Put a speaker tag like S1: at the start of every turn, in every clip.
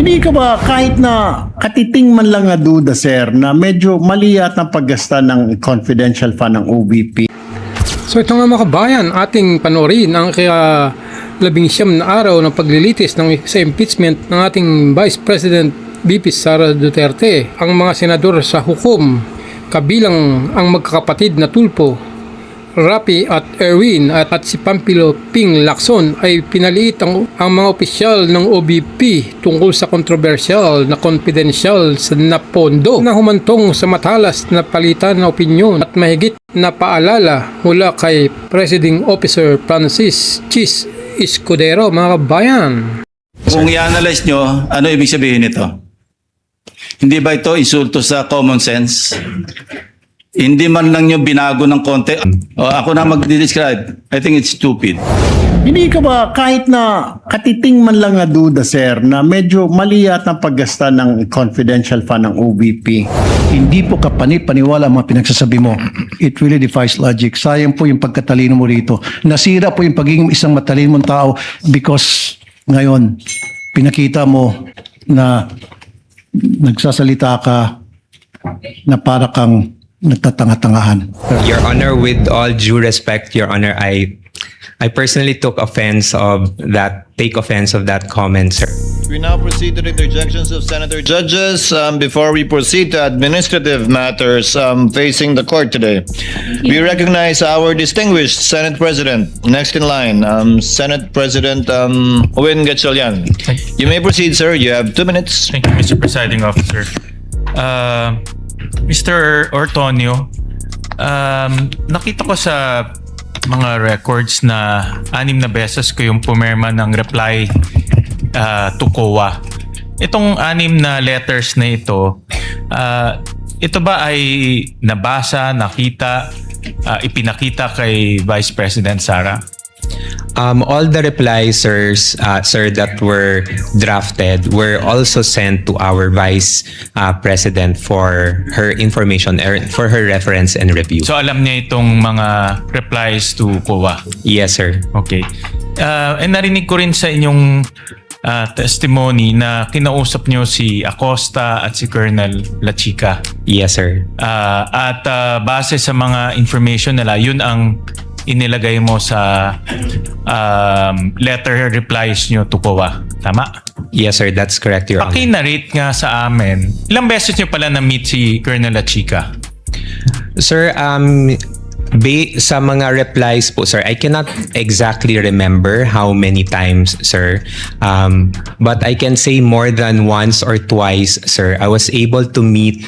S1: Hindi ka ba kahit na katiting man lang na duda, sir, na medyo mali yata ang paggasta ng confidential fund ng OVP?
S2: So ito nga mga kabayan, ating panoorin ang kaya 19 na araw ng paglilitis sa impeachment ng ating Vice President VP Sara Duterte. Ang mga senador sa hukom, kabilang ang magkakapatid na Tulfo, Rapi at Erwin at si Pampilo Ping Lacson ay pinaliit ang mga opisyal ng OVP tungkol sa kontrobersyal na confidential na pondo na humantong sa matalas na palitan na opinyon at mahigit na paalala mula kay Presiding Officer Francis Chis Escudero, mga kabayan.
S3: Kung i-analyze nyo, ano ibig sabihin nito? Hindi ba ito insulto sa common sense? Hindi man lang nyo binago ng konti. Ako na mag-describe. I think it's stupid.
S1: Hindi ka ba kahit na katiting man lang na duda, sir, na medyo mali yata ang paggasta ng confidential fund ng OVP?
S4: Hindi po paniwala ang mga pinagsasabi mo. It really defies logic. Sayang po yung pagkatalino mo rito. Nasira po yung pagiging isang matalino mong tao because ngayon, pinakita mo na nagsasalita ka na para kang nagtatanga-tangahan.
S5: Your Honor, with all due respect, Your Honor, I personally take offense of that comment, sir.
S6: We now proceed to the interjections of Senator Judges. Before we proceed to administrative matters facing the court today, we recognize our distinguished Senate President. Next in line, Senate President Owen Gatchalian. You may proceed, sir. You have 2 minutes.
S7: Thank you, Mr. Presiding Officer. Mr. Ortonio, nakita ko sa mga records na 6 na beses ko yung pumirma ng reply to COA. Itong 6 na letters na ito ba ay nabasa, nakita, ipinakita kay Vice President Sara?
S5: All the replies, sir, that were drafted were also sent to our Vice President for her information, for her reference and review.
S7: So alam niya itong mga replies to COA?
S5: Yes, sir.
S7: Okay. And narinig ko rin sa inyong testimony na kinausap niyo si Acosta at si Colonel La Chica.
S5: Yes, sir.
S7: At base sa mga information nila, yun ang inilagay mo sa letter replies nyo to COA. Tama?
S5: Yes, sir. That's correct, Your Honor.
S7: Paki-narrate nga sa amin, ilang beses nyo pala na-meet si Colonel La Chica?
S5: Sir, sa mga replies po, sir, I cannot exactly remember how many times, sir. But I can say more than once or twice, sir, I was able to meet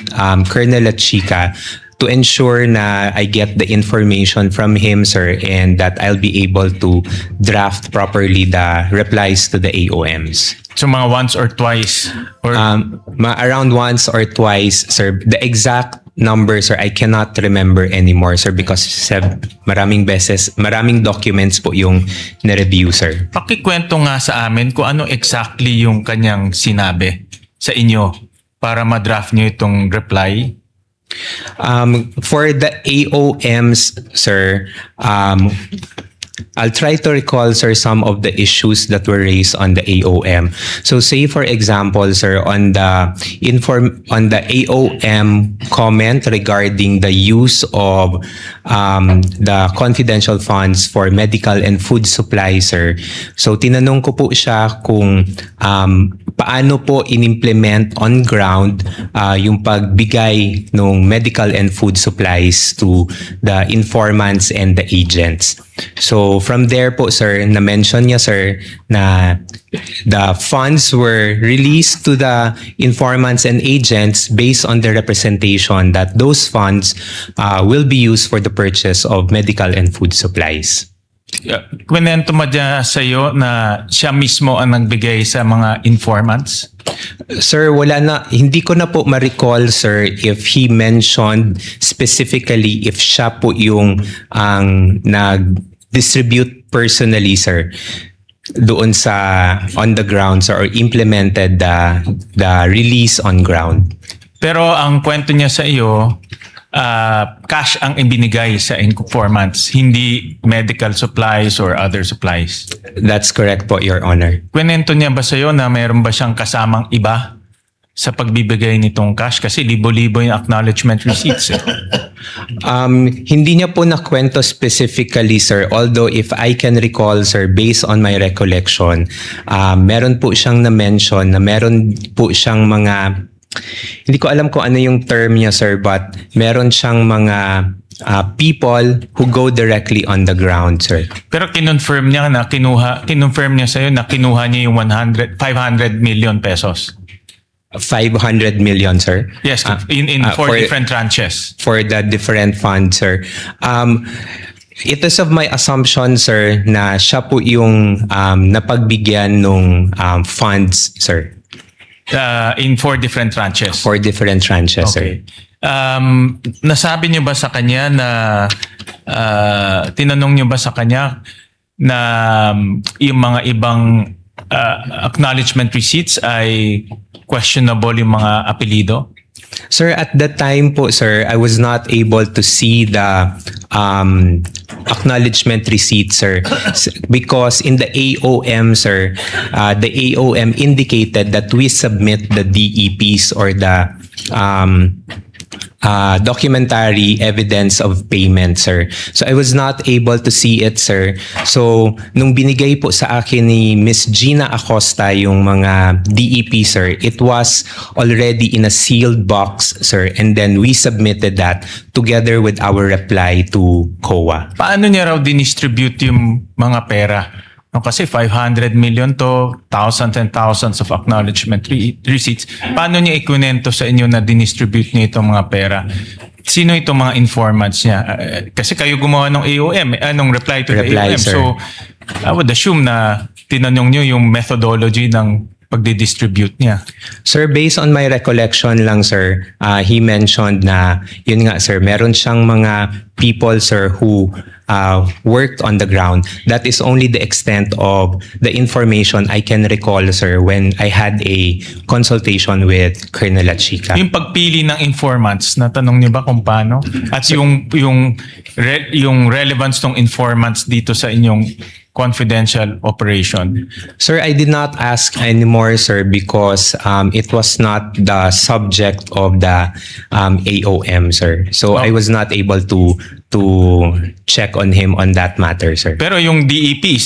S5: Colonel La Chica to ensure na I get the information from him, sir, and that I'll be able to draft properly the replies to the AOMs.
S7: So mga once or twice? Or
S5: Around once or twice, sir. The exact number, sir, I cannot remember anymore, sir, because maraming documents po yung na-review, sir.
S7: Pakikwento nga sa amin kung ano exactly yung kanyang sinabi sa inyo para ma-draft nyo itong reply.
S5: For the AOMs, sir, I'll try to recall, sir, some of the issues that were raised on the AOM. So say, for example, sir, on the AOM comment regarding the use of the confidential funds for medical and food supply, sir. So tinanong ko po siya kung paano po in-implement on ground yung pagbigay ng medical and food supplies to the informants and the agents. So from there po, sir, na-mention niya, sir, na the funds were released to the informants and agents based on the representation that those funds will be used for the purchase of medical and food supplies.
S7: Kwento mo dyan sa'yo na siya mismo ang nagbigay sa mga informants?
S5: Sir, hindi ko na po ma-recall, sir, if he mentioned specifically if siya po yung ang nag-distribute personally, sir, doon sa on the ground, sir, or implemented the release on ground.
S7: Pero ang kwento niya sa iyo, cash ang ibinigay sa informants, hindi medical supplies or other supplies.
S5: That's correct po, Your Honor.
S7: Kwento niya ba sa'yo na mayroon ba siyang kasamang iba sa pagbibigay nitong cash? Kasi libo-libo yung acknowledgement receipts.
S5: Hindi niya po nakwento specifically, sir. Although if I can recall, sir, based on my recollection, meron po siyang na-mention na meron po siyang mga, hindi ko alam kung ano yung term niya, sir, but meron siyang mga people who go directly on the ground, sir.
S7: Pero kinonfirm niya sa'yo na kinuha niya yung 500 million pesos.
S5: 500 million, sir.
S7: Yes, in four different tranches.
S5: For the different funds, sir. It is of my assumption, sir, na siya po yung napagbigyan nung funds, sir.
S7: In 4 different tranches.
S5: For different tranches, sir.
S7: Okay. Nasabi niyo ba sa kanya na tinanong niyo ba sa kanya na yung mga ibang acknowledgement receipts ay questionable yung mga apelido?
S5: Sir, at that time po, sir, I was not able to see the acknowledgement receipt, sir, because in the AOM, sir, the AOM indicated that we submit the DEPs or the documentary evidence of payment, sir. So I was not able to see it, sir. So nung binigay po sa akin ni Miss Gina Acosta yung mga DEP, sir, it was already in a sealed box, sir, and then we submitted that together with our reply to COA.
S7: Paano niya raw dinistribute yung mga pera? No, kasi 500 million to thousands and thousands of acknowledgement receipts. Paano niya ikunento sa inyo na dinistribute niya itong mga pera? Sino itong mga informants niya? Kasi kayo gumawa ng AOM, anong reply to the AOM.
S5: Sir.
S7: So, I would assume na tinanong niyo yung methodology ng pagdi-distribute niya.
S5: Sir, based on my recollection lang, sir, he mentioned na, yun nga, sir, meron siyang mga people, sir, who worked on the ground. That is only the extent of the information I can recall, sir, when I had a consultation with Colonel Achica.
S7: Yung pagpili ng informants, natanong niyo ba kung paano? At yung relevance ng informants dito sa inyong confidential operation?
S5: Sir, I did not ask anymore, sir, because it was not the subject of the AOM, sir. So I was not able to check on him on that matter, sir.
S7: Pero yung DEP,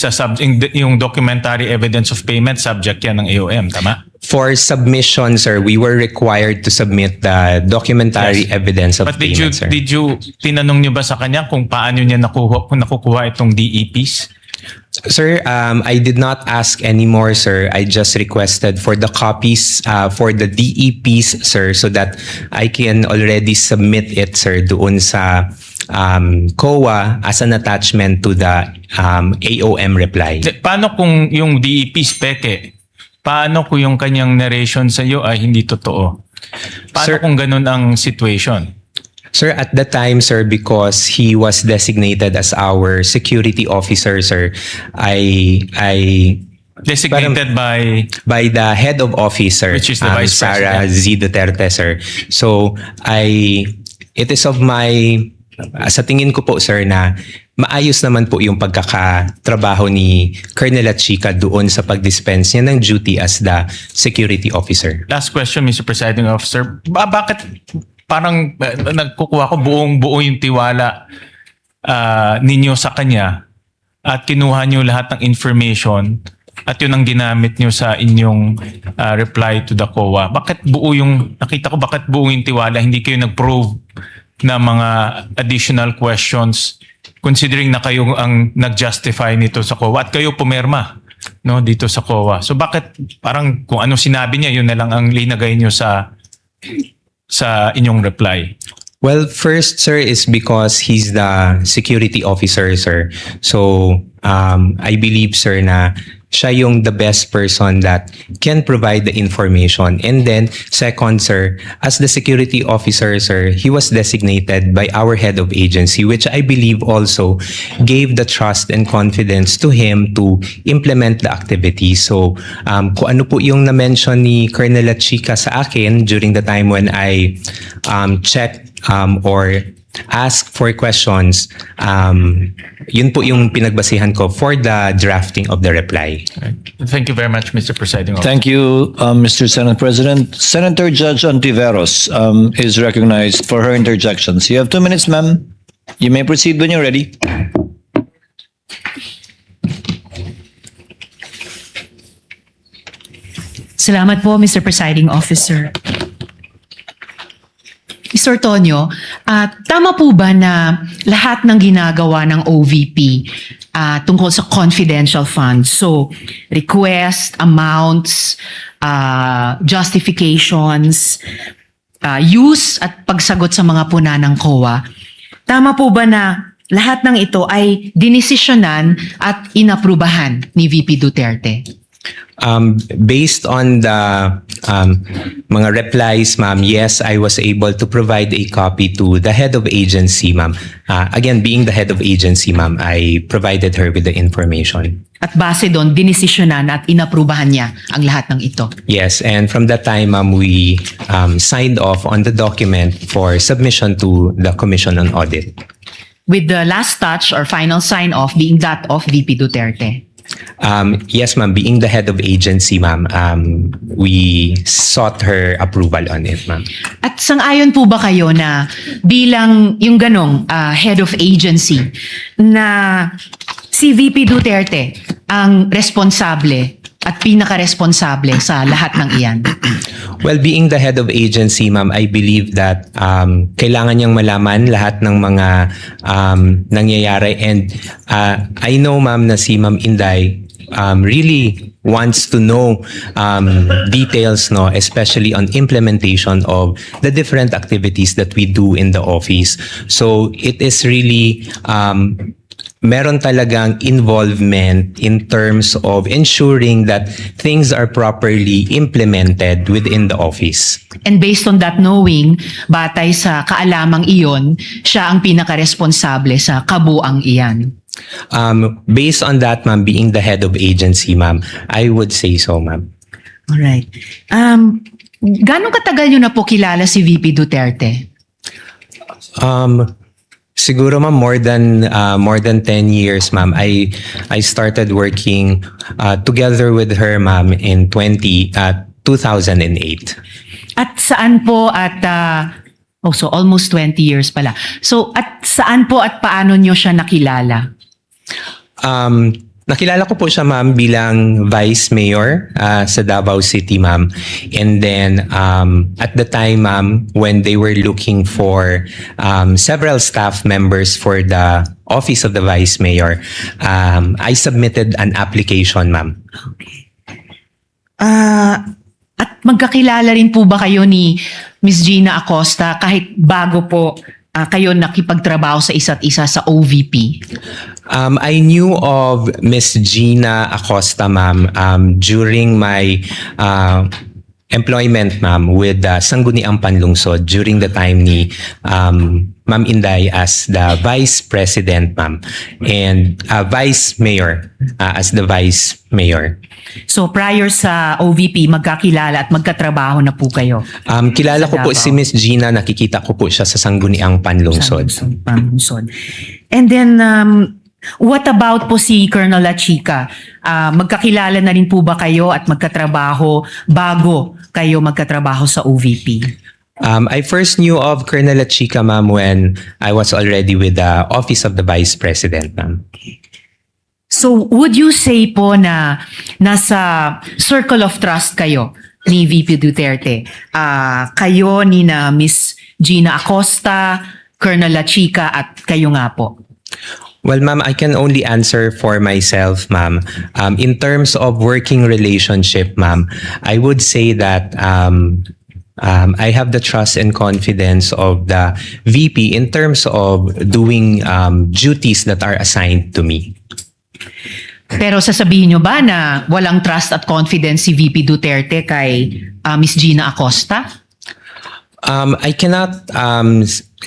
S7: yung documentary evidence of payment, subject yan ng AOM, tama?
S5: For submission, sir, we were required to submit the documentary
S7: Yes.
S5: evidence of
S7: But
S5: payment, sir.
S7: tinanong niyo ba sa kanya kung paano niya nakukuha itong DEPs?
S5: Sir, I did not ask anymore, sir. I just requested for the copies for the DEPs, sir, so that I can already submit it, sir, doon sa COA as an attachment to the AOM reply.
S7: Paano kung yung DEPs peke? Paano kung yung kanyang narration sa iyo ay hindi totoo? Paano
S5: Sir-
S7: kung ganun ang situation?
S5: Sir, at the time, sir, because he was designated as our security officer, sir, I
S7: Designated by...
S5: by the head of office, sir,
S7: Which is the Vice
S5: Sara
S7: President.
S5: Z. Duterte, sir. So, it is of my, sa tingin ko po, sir, na maayos naman po yung pagkakatrabaho ni Colonel Achica doon sa pag-dispense niya ng duty as the security officer.
S7: Last question, Mr. Presiding Officer. Bakit parang nagkukuha ko buong-buo yung tiwala ninyo sa kanya at kinuha nyo lahat ng information at yun ang ginamit nyo sa inyong reply to the COA? Bakit buo bakit buo yung tiwala? Hindi kayo nag-probe na mga additional questions considering na kayo ang nag-justify nito sa COA at kayo pumirma, no, dito sa COA. So bakit parang kung ano sinabi niya, yun na lang ang linagay nyo sa inyong reply?
S5: Well, first, sir, is because he's the security officer, sir. So, I believe, sir, na siya yung the best person that can provide the information. And then, second, sir, as the security officer, sir, he was designated by our head of agency, which I believe also gave the trust and confidence to him to implement the activity. So, kung ano po yung na-mention ni Colonel Achica sa akin during the time when I checked or ask for questions, yun po yung pinagbasihan ko for the drafting of the reply.
S7: Thank you very much, Mr. Presiding Officer.
S6: Thank you, Mr. Senate President. Senator Judge Ontiveros is recognized for her interjections. You have 2 minutes, ma'am. You may proceed when you're ready.
S8: Salamat po, Mr. Presiding Officer. Mr. Tonyo, tama po ba na lahat ng ginagawa ng OVP tungkol sa confidential funds, so request, amounts, justifications, use at pagsagot sa mga puna ng COA, tama po ba na lahat ng ito ay dinesisyonan at inaprubahan ni VP Duterte?
S5: Based on the mga replies, ma'am, yes, I was able to provide a copy to the head of agency, ma'am. Again, being the head of agency, ma'am, I provided her with the information.
S8: At base doon, dinesisyonan at inaprubahan niya ang lahat ng ito.
S5: Yes, and from that time, ma'am, we signed off on the document for submission to the Commission on Audit.
S8: With the last touch or final sign-off being that of VP Duterte.
S5: Yes, ma'am, being the head of agency, ma'am, we sought her approval on it, ma'am.
S8: At sang-ayon po ba kayo na bilang yung ganong head of agency na si VP Duterte ang responsable at pinaka-responsable sa lahat ng iyan?
S5: Well, being the head of agency, ma'am, I believe that kailangan niyang malaman lahat ng mga nangyayari. And I know, ma'am, na si Ma'am Inday really wants to know details, no, especially on implementation of the different activities that we do in the office. So it is really meron talagang involvement in terms of ensuring that things are properly implemented within the office.
S8: And based on that knowing, batay sa kaalamang iyon, siya ang pinaka-responsable sa kabuang iyan.
S5: Based on that, ma'am, being the head of agency, ma'am, I would say so, ma'am.
S8: Alright. Gano'ng katagal nyo na po kilala si VP Duterte?
S5: Siguro, ma'am, more than 10 years, ma'am. I started working together with her, ma'am, in 2008.
S8: At saan po at so almost 20 years pala. So at saan po at paano nyo siya nakilala?
S5: Nakilala ko po siya, ma'am, bilang Vice Mayor sa Davao City, ma'am. And then at the time, ma'am, when they were looking for several staff members for the Office of the Vice Mayor, I submitted an application, ma'am.
S8: At magkakilala rin po ba kayo ni Ms. Gina Acosta kahit bago po kayo nakipagtrabaho sa isa't isa sa OVP?
S5: I knew of Miss Gina Acosta, ma'am, during my employment, ma'am, with Sangguniang Panlungsod during the time ni Ma'am Inday as the Vice President, ma'am, and Vice Mayor as the Vice Mayor.
S8: So prior sa OVP, magkakilala at magkatrabaho na po kayo?
S5: Kilala
S8: Sa
S5: ko po
S8: Davao.
S5: si Miss Gina, nakikita ko po siya sa Sangguniang Panlungsod.
S8: Panlungsod. And then, what about po si Colonel La Chica? Magkakilala na rin po ba kayo at magkatrabaho bago kayo magkatrabaho sa OVP?
S5: I first knew of Colonel La Chica, ma'am, when I was already with the Office of the Vice President, ma'am.
S8: So, would you say po na nasa circle of trust kayo ni VP Duterte? Kayo ni na Miss Gina Acosta, Colonel La Chica at kayo nga po?
S5: Well, ma'am, I can only answer for myself, ma'am. In terms of working relationship, ma'am, I would say that I have the trust and confidence of the VP in terms of doing duties that are assigned to me.
S8: Pero sasabihin nyo ba na walang trust at confidence si VP Duterte kay Miss Gina Acosta?
S5: I cannot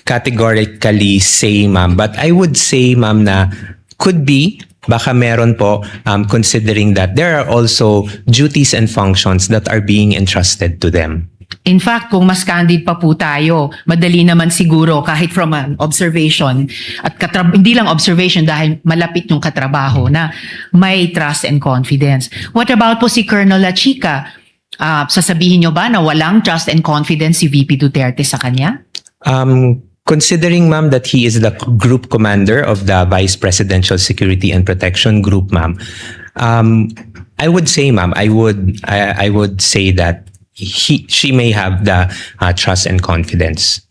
S5: categorically say, ma'am, but I would say, ma'am, na could be, baka meron po, considering that there are also duties and functions that are being entrusted to them.
S8: In fact, kung mas candid pa po tayo, madali naman siguro kahit from an observation at hindi lang observation dahil malapit yung katrabaho na may trust and confidence. What about po si Colonel La Chica? Sasabihin nyo ba na walang trust and confidence si VP Duterte sa kanya?
S5: Considering, ma'am, that he is the group commander of the Vice Presidential Security and Protection Group, ma'am, I would say, ma'am, I would say that she may have the trust and confidence.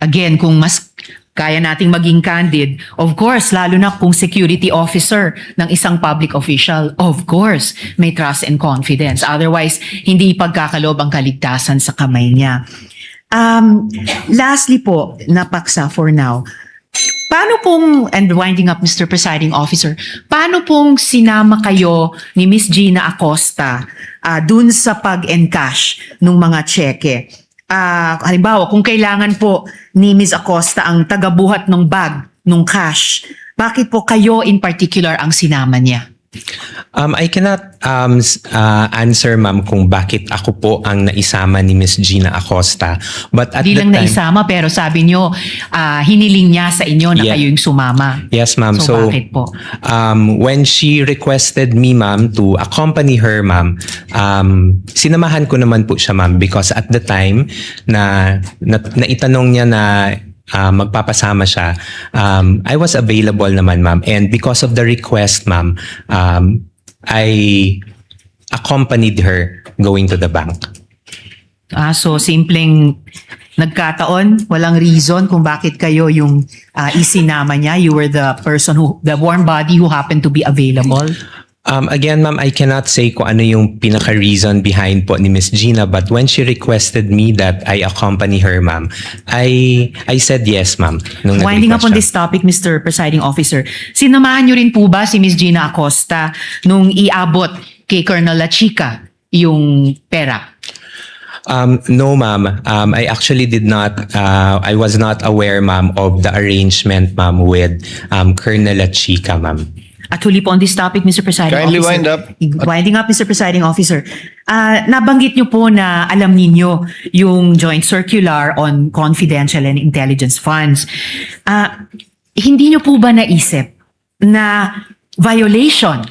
S8: Again, kung mas kaya nating maging candid, of course, lalo na kung security officer ng isang public official, of course, may trust and confidence. Otherwise, hindi pagkakaloob ang kaligtasan sa kamay niya. Lastly po, napaksa for now, paano pong, and winding up Mr. Presiding Officer, paano pong sinama kayo ni Miss Gina Acosta dun sa pag-encash ng mga cheque? Halimbawa, kung kailangan po ni Miss Acosta ang tagabuhat ng bag, ng cash, bakit po kayo in particular ang sinama niya?
S5: I cannot answer, ma'am, kung bakit ako po ang naisama ni Miss Gina Acosta. But at
S8: Di
S5: the
S8: lang
S5: time,
S8: naisama pero sabi nyo, hiniling niya sa inyo na
S5: Yeah.
S8: kayo yung sumama.
S5: yes, ma'am.
S8: So, bakit po?
S5: When she requested me, ma'am, to accompany her, ma'am, sinamahan ko naman po siya, ma'am, because at the time na itanong niya na magpapasama siya, I was available naman, ma'am. And because of the request, ma'am, I accompanied her going to the bank.
S8: So simpleng nagkataon, walang reason kung bakit kayo yung isinama niya. You were the person the warm body who happened to be available.
S5: Again, ma'am, I cannot say kung ano yung pinaka-reason behind po ni Miss Gina, but when she requested me that I accompany her, ma'am, I said yes, ma'am. Nung
S8: Winding up
S5: nag-request
S8: on
S5: siya.
S8: this topic, Mr. Presiding Officer, sinamahan niyo rin po ba si Miss Gina Acosta nung iabot kay Colonel La Chica yung pera?
S5: No, ma'am. I actually did not. I was not aware, ma'am, of the arrangement, ma'am, with Colonel La Chica, ma'am.
S8: At huli po on this topic, Mr. Presiding
S6: Kindly
S8: Officer.
S6: wind up.
S8: Winding up, Mr. Presiding Officer. Nabanggit niyo po na alam ninyo yung joint circular on confidential and intelligence funds. Hindi niyo po ba naisip na violation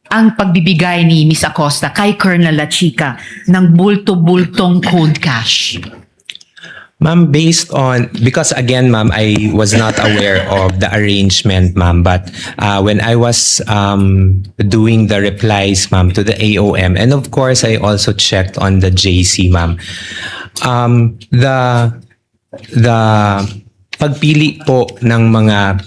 S8: ang pagbibigay ni Miss Acosta kay Colonel La Chica ng bulto-bultong cold cash?
S5: Ma'am, because again, ma'am, I was not aware of the arrangement, ma'am, but when I was doing the replies, ma'am, to the AOM, and of course, I also checked on the JC, ma'am, the pagpili po ng mga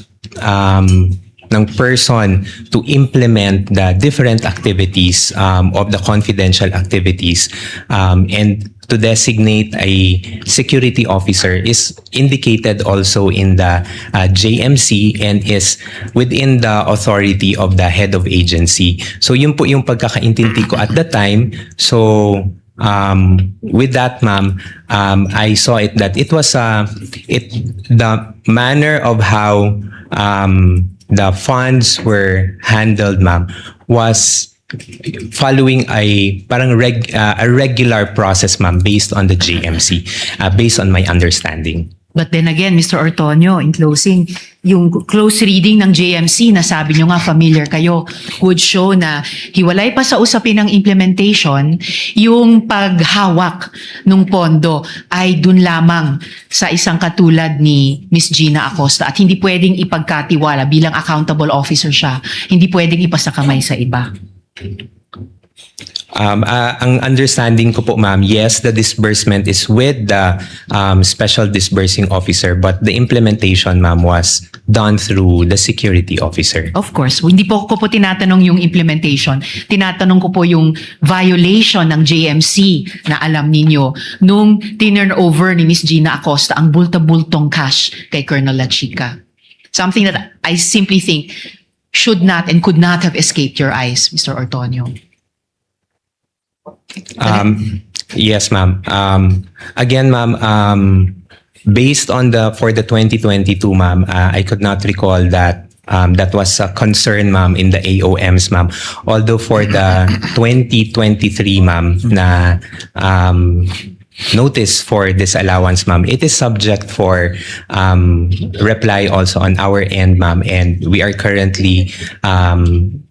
S5: ng person to implement the different activities of the confidential activities and to designate a security officer is indicated also in the JMC and is within the authority of the head of agency. So yun po yung pagkakaintindi ko at the time. So with that, ma'am, I saw it that it was the manner of how the funds were handled, ma'am, was following a regular process, ma'am, based on the JMC, based on my understanding.
S8: But then again, Mr. Ortonio, in closing, yung close reading ng JMC na sabi nyo nga familiar kayo would show na hiwalay pa sa usapin ng implementation, yung paghawak ng pondo ay dun lamang sa isang katulad ni Miss Gina Acosta at hindi pwedeng ipagkatiwala bilang accountable officer siya, hindi pwedeng ipasakamay sa iba.
S5: Ang understanding ko po, ma'am, yes, the disbursement is with the special disbursing officer, but the implementation, ma'am, was done through the security officer.
S8: Of course, hindi ko po tinatanong yung implementation. Tinatanong ko po yung violation ng JMC na alam ninyo nung tinurn over ni Miss Gina Acosta ang bulta-bultong cash kay Colonel La Chica. Something that I simply think should not and could not have escaped your eyes, Mr. Ortonio.
S5: Yes, ma'am. Again, ma'am, based on for the 2022, ma'am, I could not recall that that was a concern, ma'am, in the AOMs, ma'am. Although for the 2023, ma'am, na notice for disallowance, ma'am. It is subject for reply also on our end, ma'am, and we are currently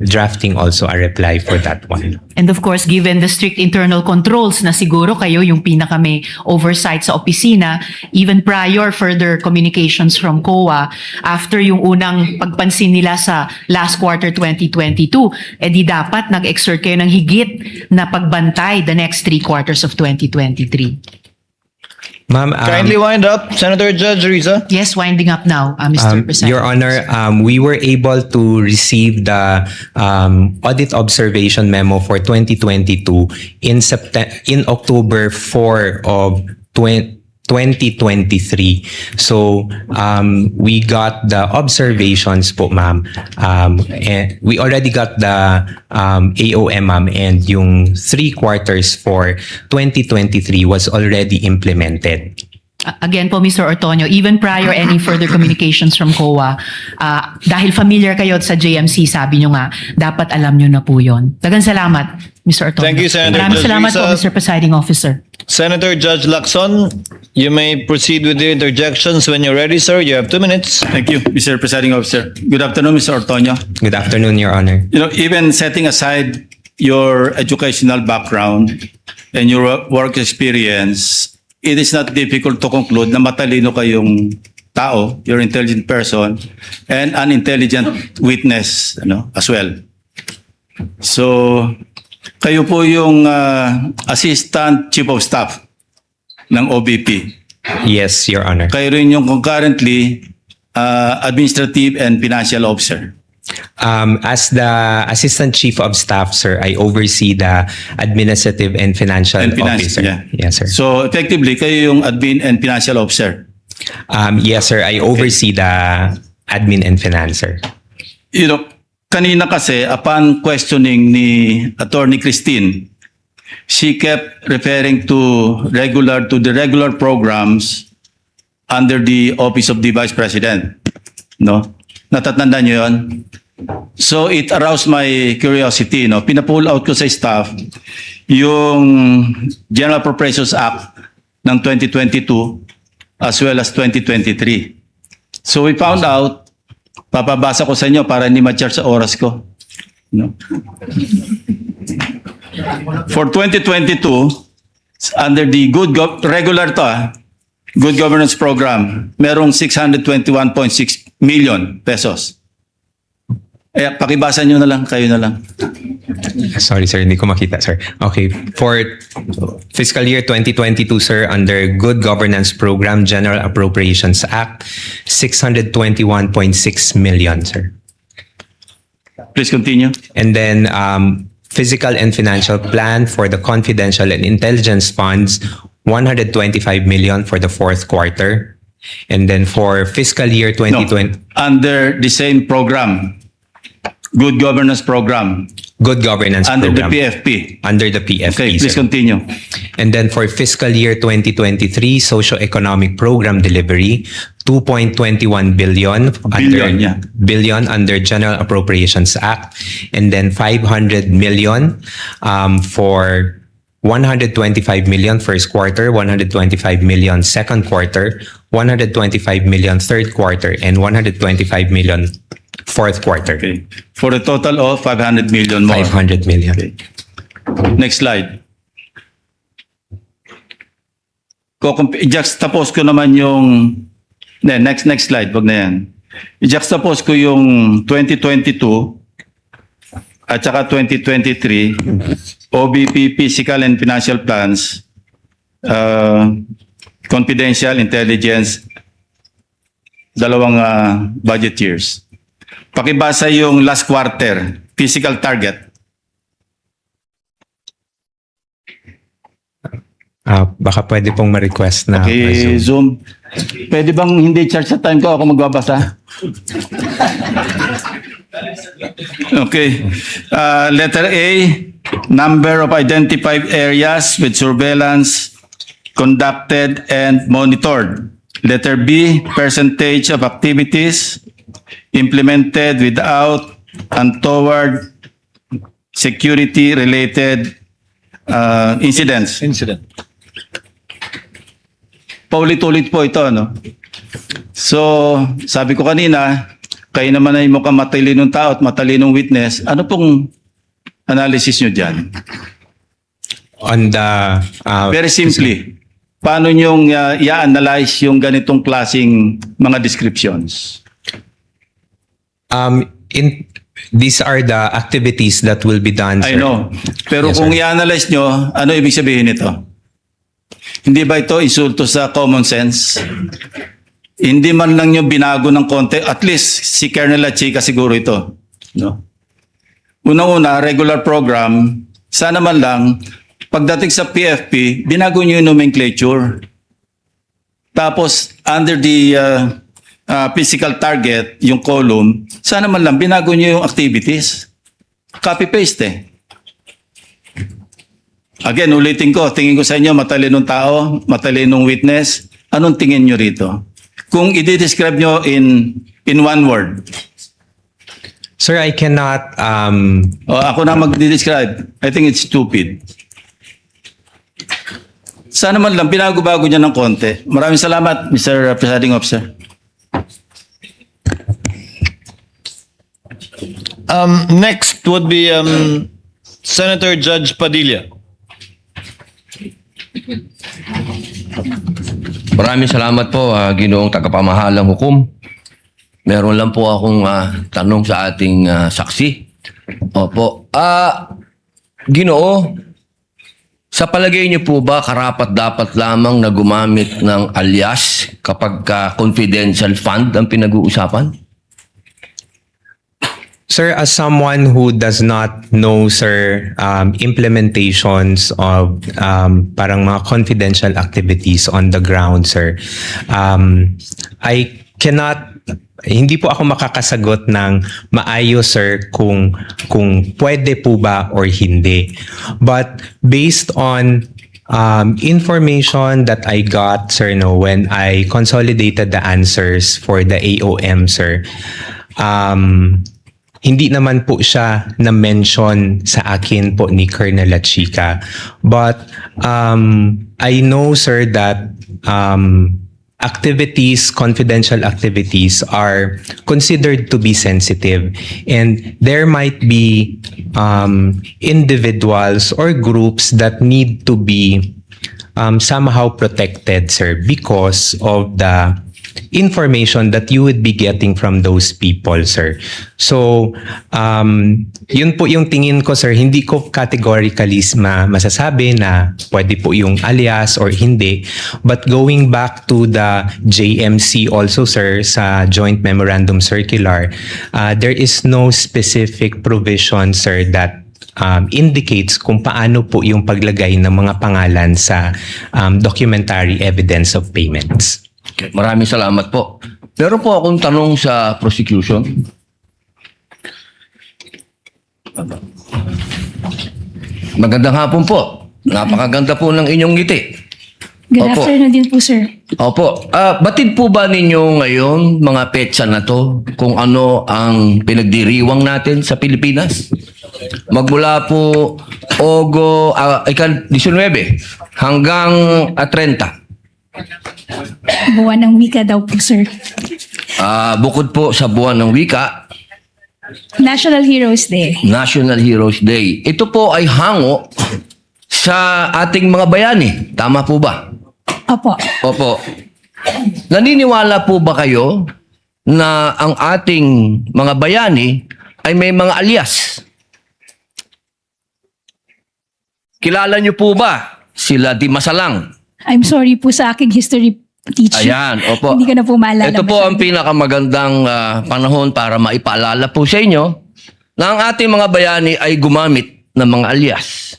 S5: drafting also a reply for that one.
S8: And of course, given the strict internal controls na siguro kayo yung pinaka may oversight sa opisina, even prior further communications from COA, after yung unang pagpansin nila sa last quarter 2022, di dapat nag-exert kayo ng higit na pagbantay the next 3 quarters of 2023.
S5: Ma'am,
S6: Kindly wind up, Senator Judge Riza.
S8: Yes, winding up now, Mr. President.
S5: Your Honor, we were able to receive the audit observation memo for 2022 in October 4 of 2023. So we got the observations po, ma'am. And we already got the AOM, ma'am, and yung 3 quarters for 2023 was already implemented.
S8: Again po, Mr. Ortonio, even prior any further communications from COA, dahil familiar kayo sa JMC, sabi nyo nga, dapat alam nyo na po yun. Dagang salamat, Mr. Ortonio.
S6: Thank you, Senator
S8: Maraming
S6: Judge
S8: salamat po,
S6: Risa.
S8: Mr. Presiding Officer.
S6: Senator Judge Lacson, you may proceed with the interjections when you're ready, sir. You have 2 minutes.
S3: Thank you, Mr. Presiding Officer. Good afternoon, Mr. Ortonio.
S5: Good afternoon, Your Honor.
S3: You know, even setting aside your educational background and your work experience, it is not difficult to conclude na matalino kayong tao, you're an intelligent person, and an intelligent witness as well. So, kayo po yung Assistant Chief of Staff ng OBP.
S5: Yes, Your Honor.
S3: Kayo rin yung concurrently Administrative and Financial Officer.
S5: As the Assistant Chief of Staff, sir, I oversee the Administrative and Financial Officer.
S3: Yeah.
S5: Yes, sir.
S3: So, effectively, kayo yung Admin and Financial Officer.
S5: Yes, sir. I oversee the Admin and Finance, sir.
S3: You know, kanina kasi, upon questioning ni Attorney Christine, she kept referring to the regular programs under the Office of the Vice President. No? Natatanda niyo yun? So it aroused my curiosity. No? Pina-pull out ko sa staff yung General Appropriations Act ng 2022 as well as 2023. So we found out, papabasa ko sa inyo para hindi ma-charge sa oras ko. No? For 2022, under the Good Governance Program, merong 621.6 million pesos. Pakibasa nyo na lang, kayo na lang.
S5: Sorry, sir. Hindi ko makita, sir. Okay. For fiscal year 2022, sir, under Good Governance Program, General Appropriations Act, 621.6 million, sir.
S3: Please continue.
S5: And then Physical and Financial Plan for the Confidential and Intelligence Funds, 125 million for the 4th quarter. And then for fiscal year 2020,
S3: Under the same program, Good Governance Program,
S5: Good Governance
S3: under
S5: Program.
S3: the PFP.
S5: Under the PFP,
S3: Okay, please
S5: sir.
S3: continue.
S5: And then for fiscal year 2023, Socio-Economic Program Delivery, 2.21 billion
S3: Billion, yeah.
S5: billion under General Appropriations Act, and then 500 million for 125 million first quarter, 125 million second quarter, 125 million third quarter, and 125 million fourth quarter.
S3: Okay. For a total of 500 million more.
S5: 500 million.
S3: Okay. Next slide. I-juxtapose ko naman yung next slide, wag na yan. I-juxtapose ko yung 2022 at saka 2023 OBP Physical and Financial Plans, Confidential Intelligence, dalawang budget years. Pakibasa yung last quarter, physical target.
S5: Baka pwede pong ma-request na
S3: Okay, Zoom. Pwede bang hindi charge sa time ko? Ako magbabasa. Okay. Letter A, number of identified areas with surveillance conducted and monitored. Letter B, percentage of activities implemented without untoward security-related incidents. paulit-ulit po ito, no? So, sabi ko kanina, kayo naman ay mukhang matalinong tao at matalinong witness. Ano pong analysis nyo dyan?
S5: On the
S3: Very simply, paano nyo i-analyze yung ganitong klaseng mga descriptions?
S5: these are the activities that will be done,
S3: I
S5: sir.
S3: know. Pero
S5: Yes,
S3: kung
S5: sir.
S3: i-analyze nyo, ano ibig sabihin nito? Hindi ba ito insulto sa common sense? Hindi man lang nyo binago ng konti, at least si Colonel Lachica siguro ito. No? Unang-una, regular program, sana man lang, pagdating sa PFP, binago nyo yung nomenclature. Tapos, under the physical target, yung column, sana man lang, binago nyo yung activities. Copy-paste eh. Again, ulitin ko, tingin ko sa inyo, matalinong tao, matalinong witness, anong tingin nyo rito? Kung i-describe nyo in one word,
S5: Sir, I cannot
S3: o ako na mag-describe, I think it's stupid. Sana man lang, pinago-bago niya ng konti. Maraming salamat, Mr. Presiding Officer.
S6: Next would be Senator Judge Padilla.
S9: Maraming salamat po, Ginoong Tagapamahalang Hukom. Meron lang po akong tanong sa ating saksi. Opo. Ginoo, sa palagay niyo po ba karapat-dapat lamang na gumamit ng alias kapag confidential fund ang pinag-uusapan?
S5: Sir, as someone who does not know, sir, implementations of parang mga confidential activities on the ground, sir, I cannot, hindi po ako makakasagot ng maayos, sir, kung pwede po ba or hindi. But based on information that I got, sir, no, when I consolidated the answers for the AOM, sir, hindi naman po siya na-mention sa akin po ni Colonel Lachica. But I know, sir, that activities, confidential activities are considered to be sensitive. And there might be individuals or groups that need to be somehow protected, sir, because of the information that you would be getting from those people, sir. So, yun po yung tingin ko, sir. Hindi ko categorically masasabi na pwede po yung alias or hindi. But going back to the JMC also, sir, sa Joint Memorandum Circular, there is no specific provision, sir, that indicates kung paano po yung paglagay ng mga pangalan sa documentary evidence of payments.
S9: Okay. Maraming salamat po. Meron po akong tanong sa prosecution. Magandang hapon po. Napakaganda po ng inyong ngiti.
S10: Good
S9: Opo.
S10: afternoon din po, sir.
S9: Opo. Batid po ba ninyo ngayon, mga petsa na to, kung ano ang pinagdiriwang natin sa Pilipinas? Magmula po 19 hanggang 30.
S10: Buwan ng wika daw po, sir.
S9: Bukod po sa buwan ng wika,
S10: National Heroes Day.
S9: National Heroes Day. Ito po ay hango sa ating mga bayani. Tama po ba?
S10: Opo.
S9: Opo. Naniniwala po ba kayo na ang ating mga bayani ay may mga alias? Kilala niyo po ba sila Di Masalang?
S10: I'm sorry po sa aking history teacher.
S9: Ayan, opo.
S10: Hindi ko na po maalala.
S9: Ito po ang pinakamagandang panahon para maipaalala po sa inyo na ang ating mga bayani ay gumamit ng mga alias.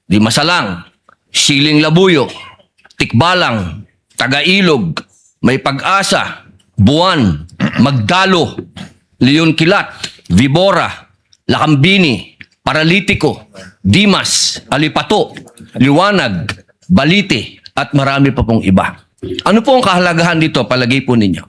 S9: Di Masalang, Siling Labuyo, Tikbalang, Tagailog, May Pag-asa, Buwan, Magdalo, Leon Kilat, Vibora, Lakambini, Paralitiko, Dimas, Alipato, Liwanag, Balite, at marami pa pong iba. Ano po ang kahalagahan dito, palagay po ninyo?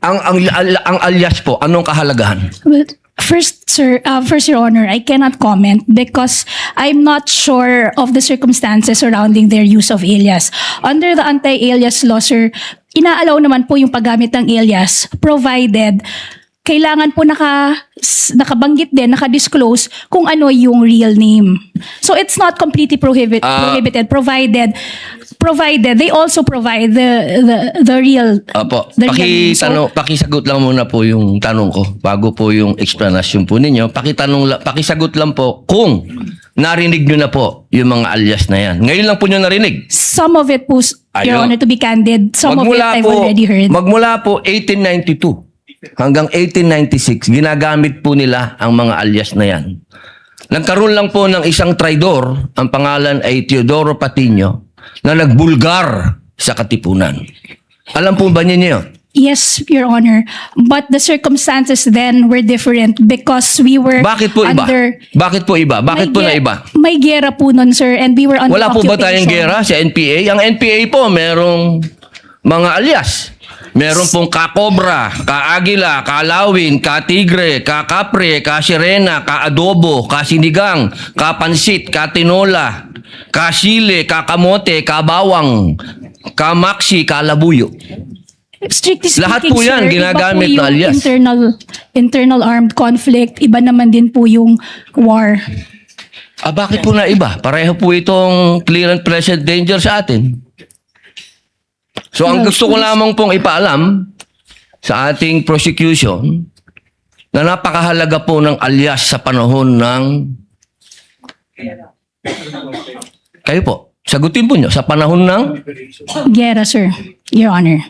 S9: Ang alias po, anong kahalagahan?
S10: Well, First, sir, first, Your Honor, I cannot comment because I'm not sure of the circumstances surrounding their use of alias. Under the anti-alias law, sir, inaalaw naman po yung paggamit ng alias provided kailangan po nakabanggit din, nakadisclose kung ano yung real name. So it's not completely prohibited provided they also provide the real
S9: Opo,
S10: the real name. So,
S9: pakisagot lang muna po yung tanong ko bago po yung explanation po ninyo. Pakisagot lang po kung narinig nyo na po yung mga alias na yan. Ngayon lang po nyo narinig.
S10: some of it po, Your
S9: Ayun.
S10: Honor, to be candid, some of it I've already heard.
S9: Magmula po 1892 hanggang 1896, ginagamit po nila ang mga alias na yan. Nagkaroon lang po ng isang traidor, ang pangalan ay Teodoro Patiño, na nagbulgar sa Katipunan. Alam po ba niyo yun?
S10: Yes, Your Honor. But the circumstances then were different because we were
S9: Bakit po iba?
S10: under...
S9: Bakit po iba? Bakit po na iba?
S10: May gera po nun, sir, and we were under
S9: Wala po ba tayong
S10: occupation.
S9: gera sa NPA? Ang NPA po, merong mga alias. Meron pong ka-Cobra, ka-Agila, ka-Lawin, ka-Tigre, ka-Kapre, ka-Sirena, ka-Adobo, ka-Sinigang, ka-Pansit, ka-Tinola, ka-Sile, ka-Kamote, ka-Bawang, ka-Maxi, ka-Labuyo.
S10: Strictly speaking,
S9: Lahat po yan,
S10: sir,
S9: ginagamit
S10: iba po
S9: na
S10: yung
S9: alias.
S10: internal armed conflict, iba naman din po yung war.
S9: Bakit po na iba? Pareho po itong clear and present danger sa atin. So ang gusto ko lamang pong ipaalam sa ating prosecution na napakahalaga po ng alias sa panahon ng... Kayo po, sagutin po nyo, sa panahon ng...
S10: Gera, sir, Your Honor.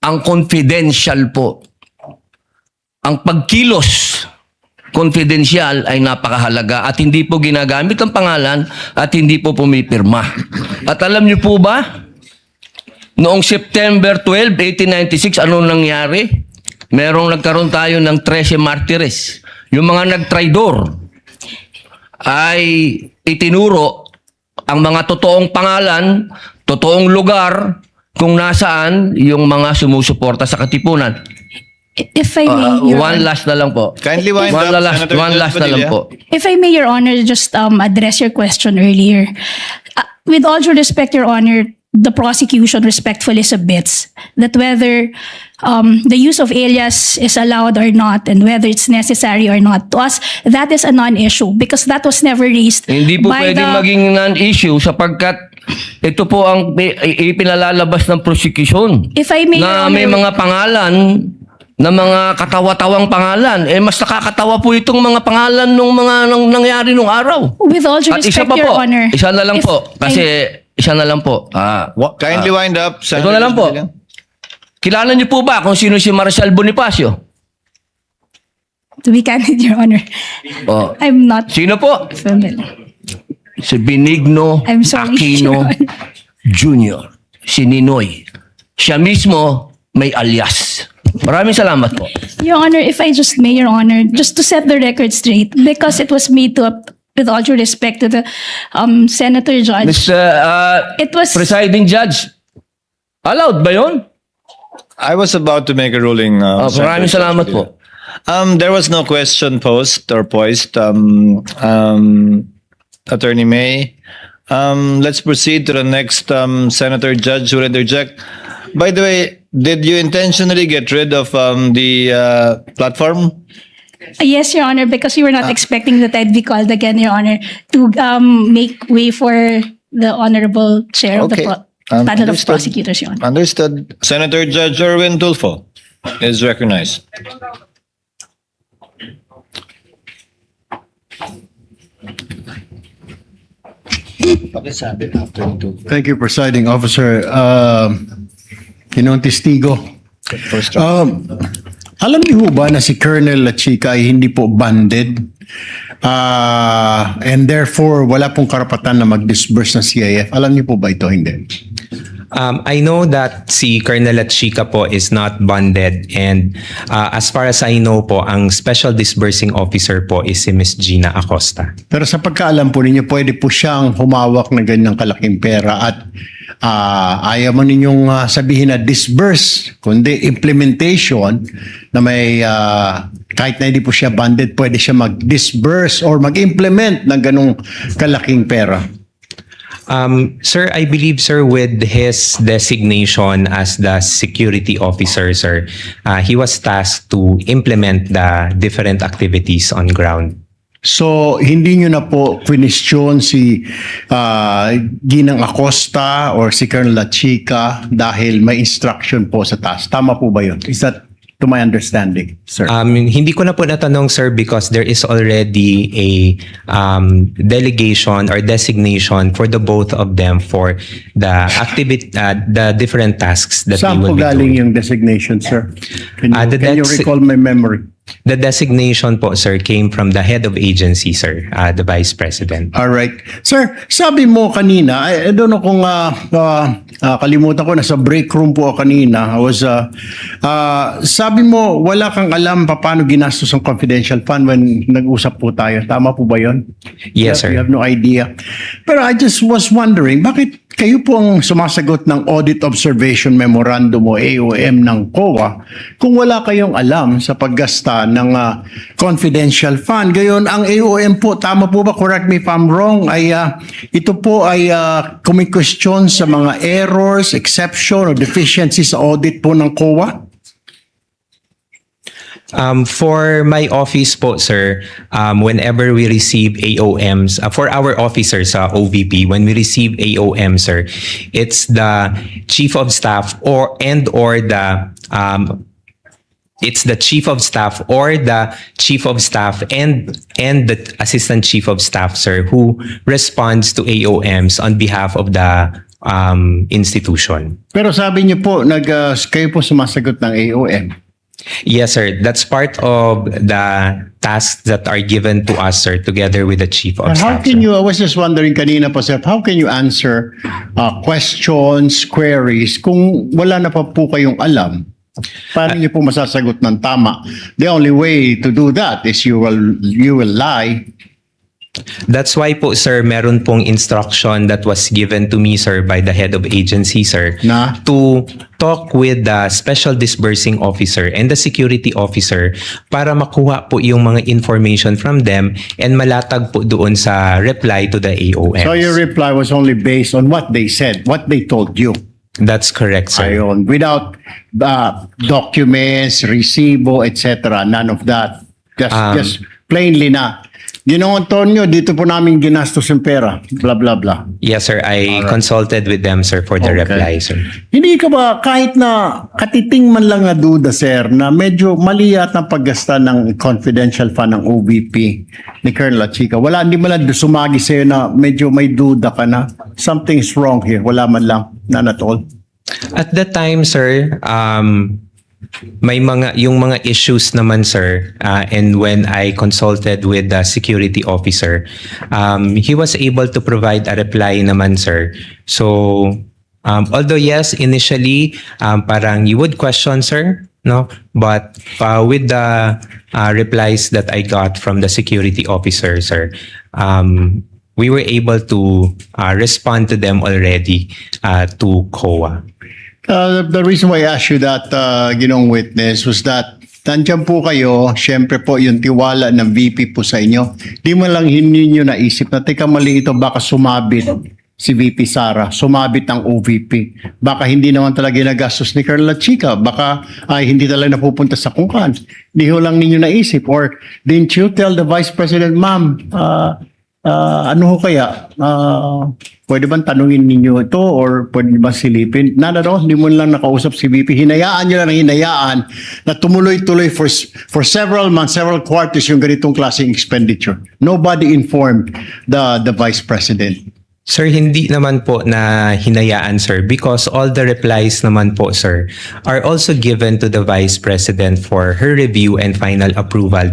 S9: Ang confidential po, ang pagkilos confidential ay napakahalaga at hindi po ginagamit ang pangalan at hindi po pumipirma. At alam niyo po ba, noong September 12, 1896, anong nangyari? Nagkaroon tayo ng 13 martires. Yung mga nagtraidor ay itinuro ang mga totoong pangalan, totoong lugar, kung nasaan yung mga sumusuporta sa Katipunan.
S10: If I may, Your
S9: One
S10: Honor.
S9: last na lang po.
S6: Kindly wind
S9: One
S6: up,
S9: last,
S6: Senator
S9: one last na lang
S6: Padilla.
S9: po.
S10: If I may, Your Honor, just address your question earlier. With all due respect, Your Honor, the prosecution respectfully submits that whether the use of alias is allowed or not and whether it's necessary or not, to us, that is a non-issue because that was never raised
S9: Hindi po
S10: by
S9: pwedeng
S10: the...
S9: maging non-issue sapagkat ito po ang ipinalalabas ng prosecution.
S10: If I may,
S9: Na
S10: Your
S9: may
S10: Honor,
S9: mga pangalan na mga katawa-tawang pangalan. Mas nakakatawa po itong mga pangalan nung mga nangyari nung araw.
S10: with all due
S9: At isa
S10: respect,
S9: pa
S10: Your
S9: po,
S10: Honor.
S9: isa na lang
S10: if
S9: po. Kasi isa na lang po.
S6: Kindly wind up,
S9: Ito
S6: Senator
S9: na lang po.
S6: Padilla.
S9: Kilala niyo po ba kung sino si Marcial Bonifacio?
S10: To be candid, Your Honor,
S9: Oh.
S10: I'm not
S9: Sino po?
S10: familiar.
S9: Si Benigno
S10: I'm sorry,
S9: Aquino
S10: Your Honor.
S9: Jr. Si Ninoy. Siya mismo may alias. Maraming salamat po.
S10: Your Honor, if I just may, Your Honor, just to set the record straight, because it was made to, with all due respect to the Senator Judge,
S9: Mr.
S10: it was...
S9: Presiding Judge, allowed ba yun?
S6: I was about to make a ruling.
S9: Maraming
S6: Senator
S9: salamat
S6: Padilla.
S9: po.
S6: There was no question posed or poised. Attorney May. Let's proceed to the next Senator Judge who will interject. By the way, did you intentionally get rid of the platform?
S10: Yes, Your Honor, because we were not expecting that I'd be called again, Your Honor, to make way for the Honorable Chair of the
S6: Okay.
S10: panel of
S6: Understood.
S10: prosecutors, Your Honor.
S6: Understood. Senator Judge Erwin Tulfo is recognized.
S1: Thank you, Presiding Officer. Kinong Testigo. Alam niyo ho ba na si Colonel Lachica ay hindi po banded? And therefore, wala pong karapatan na mag-disburse ng CIF. Alam niyo po ba ito? Hindi.
S5: I know that si Colonel Lachica po is not bonded, and as far as I know po, ang special disbursing officer po is si Miss Gina Acosta.
S1: Pero sa pagkaalam po ninyo, pwede po siyang humawak ng ganyang kalaking pera at ayaw mo ninyong sabihin na disburse, kundi implementation na may kahit na hindi po siya banded, pwede siya mag-disburse or mag-implement ng ganong kalaking pera.
S5: Sir, I believe, sir, with his designation as the security officer, sir, he was tasked to implement the different activities on ground.
S1: So, hindi nyo na po question si Ginang Acosta or si Colonel La Chica dahil may instruction po sa task. Tama po ba yun? Is that to my understanding, sir?
S5: Hindi ko na po natanong, sir, because there is already a delegation or designation for the both of them for the activity, the different tasks that
S1: Saan
S5: we
S1: po
S5: will be
S1: galing
S5: doing.
S1: yung designation, sir? Can you,
S5: The
S1: can you
S5: dex-
S1: recall my memory?
S5: The designation po, sir, came from the head of agency, sir, the vice president.
S1: All right. Sir, sabi mo kanina, I don't know kung kalimutan ko, nasa break room po ako kanina. I was, sabi mo, wala kang alam paano ginastos ang confidential fund when nag-usap po tayo. Tama po ba yun?
S5: Yes, sir.
S1: You have no idea. Pero I just was wondering, bakit kayo po ang sumasagot ng Audit Observation Memorandum o AOM ng COA kung wala kayong alam sa paggasta ng confidential fund? Gayon, ang AOM po, tama po ba, correct me if I'm wrong, ay ito po ay kumikwestiyon sa mga errors, exception, or deficiencies sa audit po ng COA?
S5: For my office po, sir, whenever we receive AOMs, for our officers sa OVP, when we receive AOM, sir, it's the chief of staff or the it's the chief of staff or the chief of staff and the assistant chief of staff, sir, who responds to AOMs on behalf of the institution.
S1: Pero sabi niyo po, kayo po sumasagot ng AOM.
S5: Yes, sir. That's part of the tasks that are given to us, sir, together with the chief of
S1: And how
S5: staff.
S1: can
S5: sir.
S1: you, I was just wondering kanina po, sir, how can you answer questions, queries, kung wala na pa po kayong alam? Paano niyo po masasagot ng tama? The only way to do that is you will lie.
S5: That's why po, sir, meron pong instruction that was given to me, sir, by the head of agency, sir,
S1: Na?
S5: to talk with the special disbursing officer and the security officer para makuha po yung mga information from them and malatag po doon sa reply to the AOM.
S1: So your reply was only based on what they said, what they told you.
S5: That's correct, sir.
S1: Ayon, without documents, resibo, etc. None of that. Just plainly na. Ginoong Antonio, dito po namin ginastos yung pera. Blah, blah, blah.
S5: Yes, sir. I consulted with them, sir, for the
S1: Okay.
S5: reply, sir.
S1: Hindi ka ba, kahit na katiting man lang na duda, sir, na medyo mali yata ang paggasta ng confidential fund ng OVP ni Colonel La Chica, hindi man lang sumagi sa'yo na medyo may duda ka na something's wrong here. Wala man lang, none at all.
S5: At that time, sir, may yung mga issues naman, sir, and when I consulted with the security officer, he was able to provide a reply naman, sir. So, although yes, initially, parang you would question, sir, no? But with the replies that I got from the security officer, sir, we were able to respond to them already to COA.
S1: The reason why I asked you that, ginong witness, was that nandiyan po kayo, syempre po yung tiwala ng VP po sa inyo. Di mo lang hindi nyo naisip na, teka mali ito, baka sumabit si VP Sara, sumabit ang OVP. Baka hindi naman talaga nagastos ni Colonel La Chica, baka hindi talaga napupunta sa kungkan. Di ho lang ninyo naisip. Or didn't you tell the Vice President, ma'am, ano ho kaya? Pwede bang tanungin ninyo ito or pwede ba silipin? None at all, hindi mo lang nakausap si VP. Hinayaan nyo lang hinayaan na tumuloy-tuloy for several months, several quarters yung ganitong klaseng expenditure. Nobody informed the Vice President.
S5: Sir, hindi naman po na hinayaan, sir, because all the replies naman po, sir, are also given to the Vice President for her review and final approval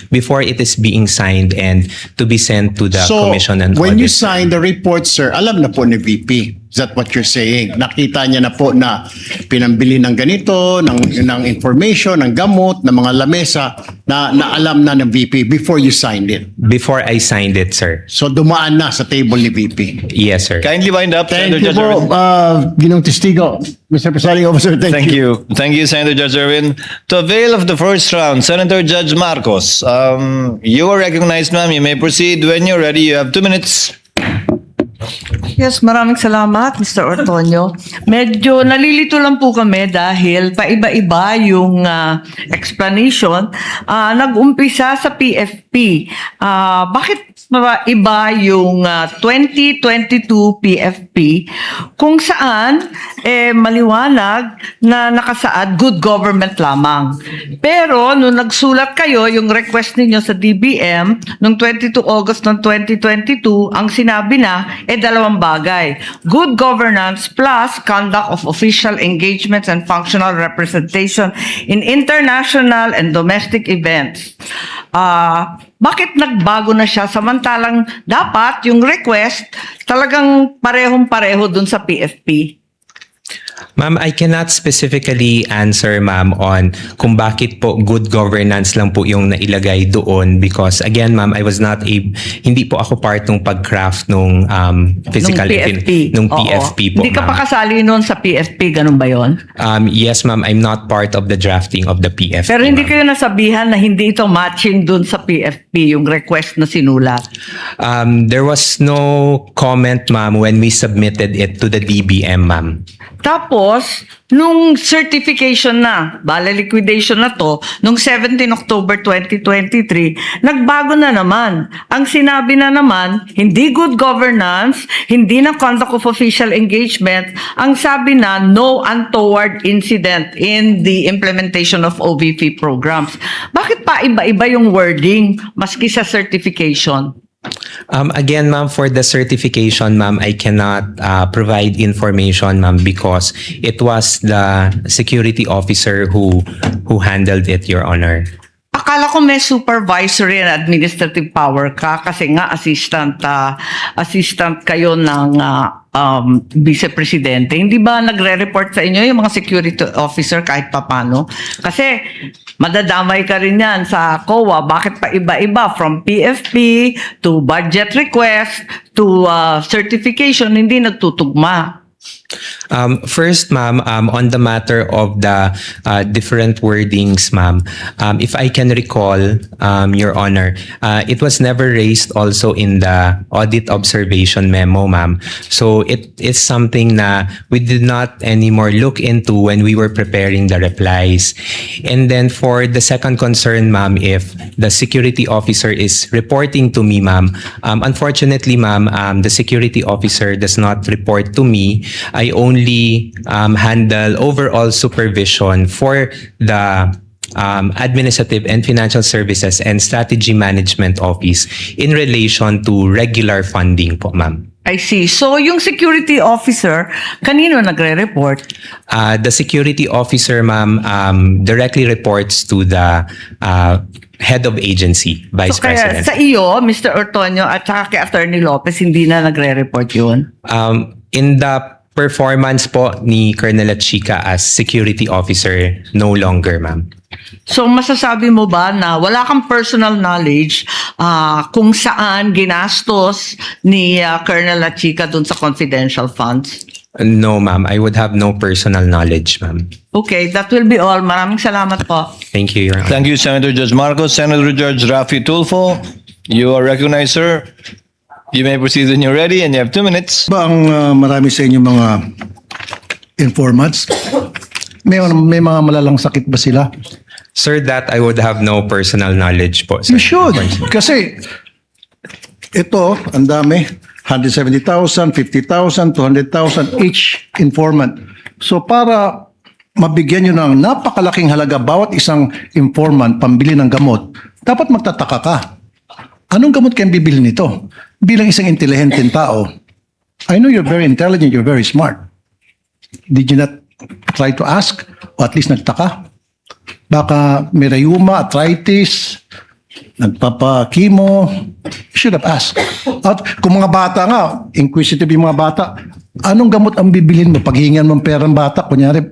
S5: before it is being signed and to be sent to the
S1: So,
S5: Commission and
S1: when you
S5: Audit.
S1: sign the report, sir, alam na po ni VP. Is that what you're saying? Nakita niya na po na pinambili ng ganito, ng information, ng gamot, ng mga lamesa na alam na ng VP before you signed it.
S5: Before I signed it, sir.
S1: So dumaan na sa table ni VP.
S5: Yes, sir.
S6: Kindly wind up,
S1: Thank
S6: Senator
S1: you
S6: Judge
S1: po,
S6: Erwin.
S1: Ginong Testigo. Mr. Presiding Officer,
S6: Thank you. Thank you, Senator Judge Erwin. To avail of the first round, Senator Judge Marcos, you are recognized, ma'am. You may proceed when you're ready. You have 2 minutes.
S11: Yes, maraming salamat, Mr. Ortonio. Medyo nalilito lang po kami dahil paiba-iba yung explanation. Nag-umpisa sa PFP. Bakit iba yung 2022 PFP kung saan maliwanag na nakasaad good government lamang. Pero nung nagsulat kayo, yung request ninyo sa DBM noong 22 August ng 2022, ang sinabi na dalawang bagay. Good governance plus conduct of official engagements and functional representation in international and domestic events. Bakit nagbago na siya samantalang dapat yung request talagang parehong-pareho dun sa PFP?
S5: Ma'am, I cannot specifically answer, ma'am, on kung bakit po good governance lang po yung nailagay doon because, again, ma'am, I was not hindi po ako part ng pag-craft nung physical nung
S11: Oo.
S5: PFP po,
S11: Hindi ka
S5: ma'am.
S11: pa kasali noon sa PFP, ganun ba yon?
S5: Yes, ma'am, I'm not part of the drafting of the PFP.
S11: Pero hindi
S5: ma'am.
S11: kayo nasabihan na hindi ito matching dun sa PFP, yung request na sinulat.
S5: There was no comment, ma'am, when we submitted it to the DBM, ma'am.
S11: Tapos, nung certification na, bale liquidation na to, nung 17 October 2023, nagbago na naman. Ang sinabi na naman, hindi good governance, hindi na conduct of official engagement, ang sabi na no untoward incident in the implementation of OVP programs. Bakit pa iba-iba yung wording maski sa certification?
S5: Again, ma'am, for the certification, ma'am, I cannot provide information, ma'am, because it was the security officer who handled it, Your Honor.
S11: Akala ko may supervisory and administrative power ka kasi nga assistant kayo ng vice-presidente. Hindi ba nagre-report sa inyo yung mga security officer kahit papano? Kasi madadamay ka rin yan sa COA. Bakit pa iba-iba? From PFP to budget request to certification, hindi nagtutugma.
S5: First, ma'am, on the matter of the different wordings, ma'am, if I can recall, Your Honor, it was never raised also in the audit observation memo, ma'am. So it is something na we did not anymore look into when we were preparing the replies. And then for the second concern, ma'am, if the security officer is reporting to me, ma'am, unfortunately, ma'am, the security officer does not report to me. I only handle overall supervision for the Administrative and Financial Services and Strategy Management Office in relation to regular funding po, ma'am.
S11: I see. So yung security officer, kanino nagre-report?
S5: The security officer, ma'am, directly reports to the head of agency, Vice
S11: So kaya
S5: President.
S11: sa iyo, Mr. Ortonio, at saka kay Attorney Lopez, hindi na nagre-report yun?
S5: In the performance po ni Colonel Chica as security officer, no longer, ma'am.
S11: So masasabi mo ba na wala kang personal knowledge kung saan ginastos ni Colonel Chica dun sa confidential funds?
S5: No, ma'am. I would have no personal knowledge, ma'am.
S11: Okay, that will be all. Maraming salamat po.
S5: Thank you, Your Honor.
S6: Thank you, Senator Judge Marcos. Senator Judge Rafi Tulfo, you are recognized, sir. You may proceed when you're ready and you have 2 minutes.
S4: Ba ang marami sa inyo mga informants? May mga malalang sakit ba sila?
S5: Sir, that I would have no personal knowledge po, sir.
S4: You should. Kasi ito, ang dami. 170,000, 50,000, 200,000 each informant. So para mabigyan nyo ng napakalaking halaga bawat isang informant pambili ng gamot, dapat magtataka ka. Anong gamot kayong bibili nito? Bilang isang intelihenteng tao, I know you're very intelligent, you're very smart. Did you not try to ask? O at least nagtaka? Baka may rheuma, arthritis, nagpapa-chemo, you should have asked. At kung mga bata nga, inquisitive yung mga bata, Anong gamot ang bibilhin mo? Paghingan mo ng pera ng bata, kunyari,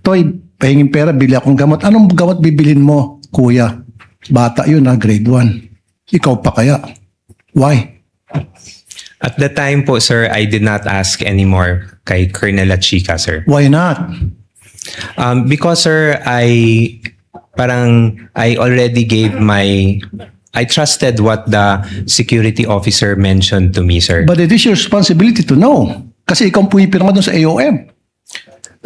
S4: Toy, pahingin pera, bili akong gamot. Anong gamot bibilhin mo, kuya? Bata yun na grade 1. Ikaw pa kaya? Why?
S5: At the time po, sir, I did not ask anymore kay Colonel Lachica, sir.
S4: Why not?
S5: Because, sir, I already gave I trusted what the security officer mentioned to me, sir.
S4: But it is your responsibility to know. Kasi ikaw ang pumipirma doon sa AOM.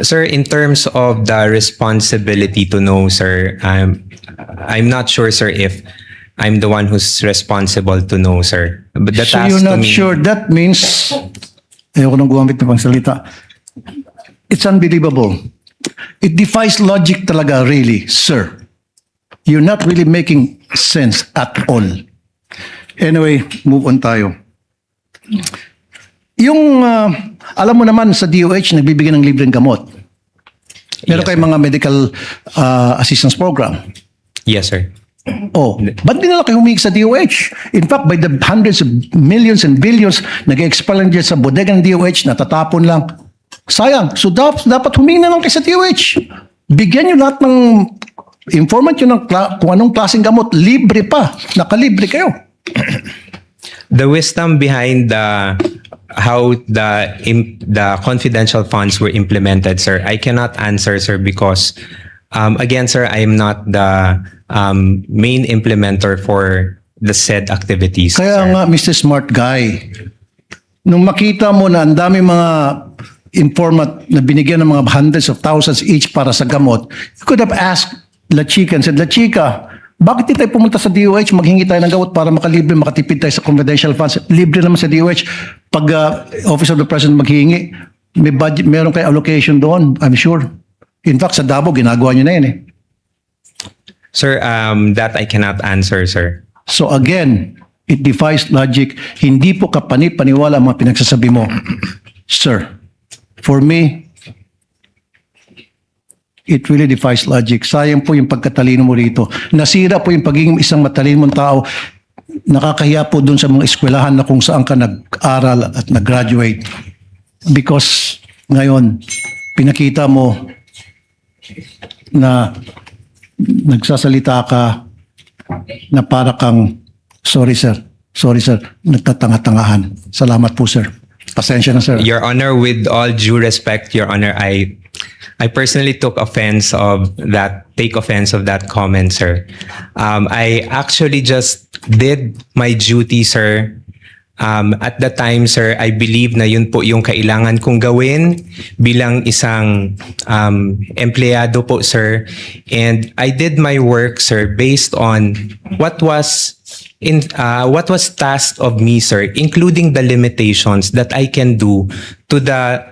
S5: Sir, in terms of the responsibility to know, sir, I'm not sure, sir, if I'm the one who's responsible to know, sir. But the
S4: So
S5: task
S4: you're
S5: to
S4: not
S5: me,
S4: sure. That means, ayoko nang gumamit ng pangsalita. It's unbelievable. It defies logic talaga, really, sir. You're not really making sense at all. Anyway, move on tayo. Yung, alam mo naman sa DOH, nagbibigay ng libreng gamot. Meron
S5: Yes,
S4: kayong mga medical assistance program.
S5: yes, sir.
S4: Oh, ba't di nila kayo humingi sa DOH? In fact, by the hundreds of millions and billions, nag-expire lang dyan sa bodega ng DOH, natatapon lang. Sayang. So dapat humingi na lang kayo sa DOH. Bigyan nyo lahat ng informant nyo ng kung anong klaseng gamot. Libre pa. Nakalibre kayo.
S5: The wisdom behind how the confidential funds were implemented, sir, I cannot answer, sir, because again, sir, I am not the main implementer for the said activities.
S4: Kaya
S5: sir.
S4: nga, Mr. Smart Guy, nung makita mo na ang dami mga informant na binigyan ng mga hundreds of thousands each para sa gamot, you could have asked La Chica and said, La Chica, bakit di tayo pumunta sa DOH, maghingi tayo ng gamot para makalibre, makatipid tayo sa confidential funds? Libre naman sa DOH. Pag Office of the President maghingi, may budget, meron kayo allocation doon, I'm sure. In fact, sa Davao, ginagawa nyo na yan eh.
S5: Sir, that I cannot answer, sir.
S4: So again, it defies logic. Hindi po kapani-paniwala ang mga pinagsasabi mo. Sir, for me, it really defies logic. Sayang po yung pagkatalino mo rito. Nasira po yung pagiging isang matalino mong tao. Nakakahiya po dun sa mga eskwelahan na kung saan ka nag-aral at nag-graduate. Because ngayon, pinakita mo na nagsasalita ka na para kang, sorry sir, nagtatanga-tangahan. Salamat po sir. Pasensya na sir.
S5: Your Honor, with all due respect, Your Honor, I personally take offense of that comment, sir. I actually just did my duty, sir. At the time, sir, I believe na yun po yung kailangan kong gawin bilang isang empleyado po, sir. And I did my work, sir, based on what was tasked of me, sir, including the limitations that I can do to the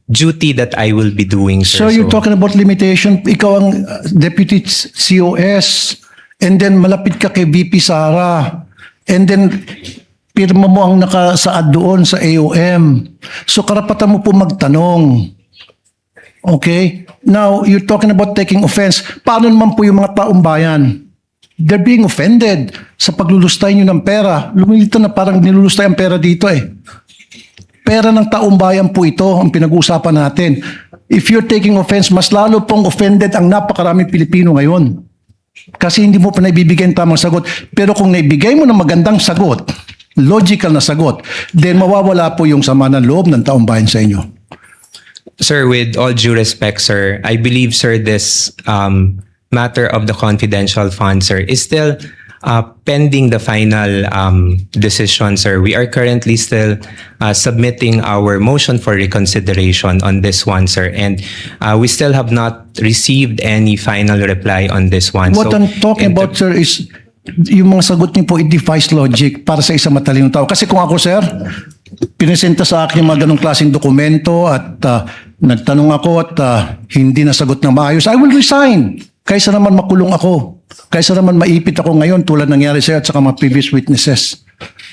S5: duty that I will be doing,
S4: So
S5: sir.
S4: you're talking about limitation. Ikaw ang deputy COS and then malapit ka kay VP Sara and then pirma mo ang nakasaad doon sa AOM. So karapatan mo po magtanong. Okay? Now, you're talking about taking offense. Paano naman po yung mga taong bayan? They're being offended sa paglulustay nyo ng pera. Lumilito na parang nilulustay ang pera dito eh. Pera ng taong bayan po ito ang pinag-uusapan natin. If you're taking offense, mas lalo pong offended ang napakaraming Pilipino ngayon. Kasi hindi mo pa naibibigay ang tamang sagot. Pero kung naibigay mo ng magandang sagot, logical na sagot, then mawawala po yung sama ng loob ng taong bayan sa inyo.
S5: Sir, with all due respect, sir, I believe, sir, this matter of the confidential fund, sir, is still pending the final decision, sir. We are currently still submitting our motion for reconsideration on this one, sir. And we still have not received any final reply on this one.
S4: What I'm talking about, sir, is yung mga sagot niyo po, it defies logic para sa isang matalinong tao. Kasi kung ako, sir, pinesenta sa akin yung mga ganong klaseng dokumento at nagtanong ako at hindi nasagot ng maayos, I will resign. Kaysa naman makulong ako. Kaysa naman maipit ako ngayon tulad nangyari sa'yo at saka mga previous witnesses.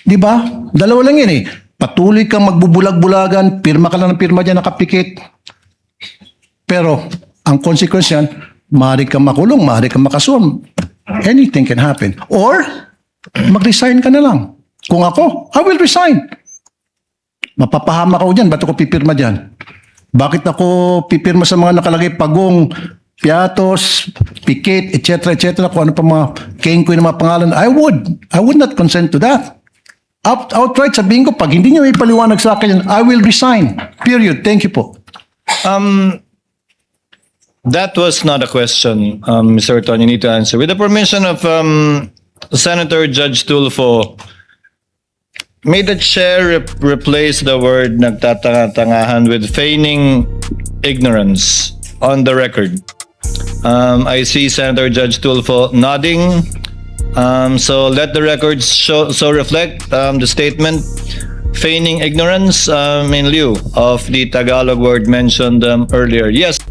S4: Di ba? Dalawa lang yun eh. Patuloy kang magbubulag-bulagan, pirma ka lang ng pirma dyan, nakapikit. Pero, ang consequence yan, maaari kang makulong, maaari kang makasuhan. Anything can happen. Or, mag-resign ka na lang. Kung ako, I will resign. Mapapahama ako dyan. Ba't ako pipirma dyan? Bakit ako pipirma sa mga nakalagay Pagong, Piatos, Pikit, etc. Kung ano pa mga kengkoy na mga pangalan. I would not consent to that. Outright sabihin ko, pag hindi niyo ipaliwanag sa akin yan, I will resign. Period. Thank you po.
S6: That was not a question, Mr. Orton. You need to answer. With the permission of Senator Judge Tulfo, may the chair replace the word nagtatanga-tangahan with feigning ignorance on the record? I see Senator Judge Tulfo nodding. So let the records so reflect the statement feigning ignorance in lieu of the Tagalog word mentioned earlier. Yes.